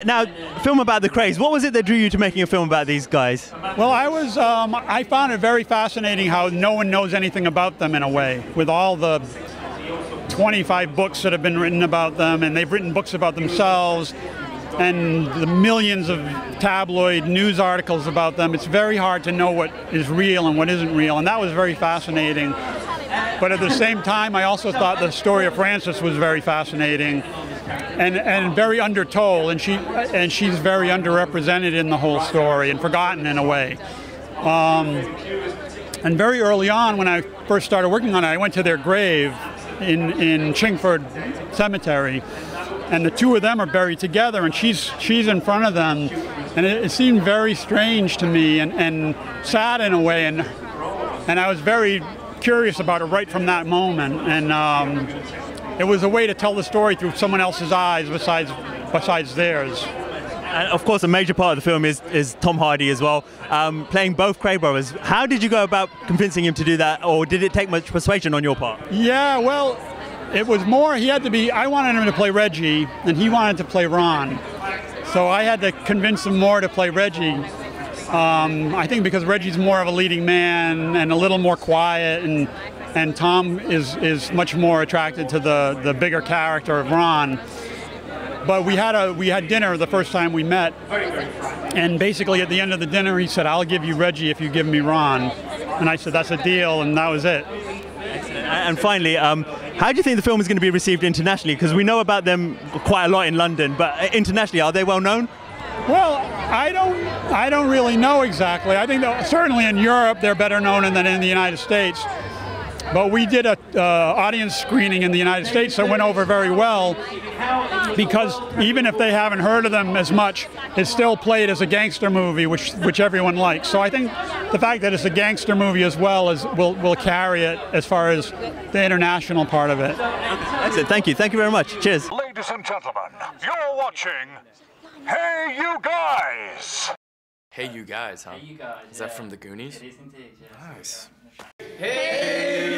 Now, film about the Krays. What was it that drew you to making a film about these guys? Well, I found it very fascinating how no one knows anything about them in a way, with all the 25 books that have been written about them, and they've written books about themselves, and the millions of tabloid news articles about them. It's very hard to know what is real and what isn't real, and that was very fascinating. But at the same time, I also thought the story of Frances was very fascinating and very undertold, and she's very underrepresented in the whole story and forgotten in a way. And very early on, when I first started working on it, I went to their grave in Chingford Cemetery, and the two of them are buried together, and she's in front of them, and it seemed very strange to me and sad in a way, and I was very curious about it right from that moment, and it was a way to tell the story through someone else's eyes besides theirs. And of course, a major part of the film is Tom Hardy as well, playing both Kray brothers. How did you go about convincing him to do that, or did it take much persuasion on your part? Yeah, well, it was more, I wanted him to play Reggie, and he wanted to play Ron. So I had to convince him more to play Reggie. I think because Reggie's more of a leading man and a little more quiet, and Tom is much more attracted to the bigger character of Ron. But we had dinner the first time we met, and basically at the end of the dinner he said, "I'll give you Reggie if you give me Ron." And I said, "That's a deal," and that was it. And finally, how do you think the film is going to be received internationally? Because we know about them quite a lot in London, but internationally, are they well known? Well, I don't really know exactly. I think that certainly in Europe they're better known than in the United States. But we did a audience screening in the United States that went over very well, because even if they haven't heard of them as much, it's still played as a gangster movie, which everyone likes. So I think the fact that it's a gangster movie as well will carry it as far as the international part of it. That's it. Thank you. Thank you very much. Cheers. Ladies and gentlemen, you're watching Hey You Guys! Hey You Guys, huh? Hey You Guys. Is that from the Goonies? It is indeed, yes. Nice. Hey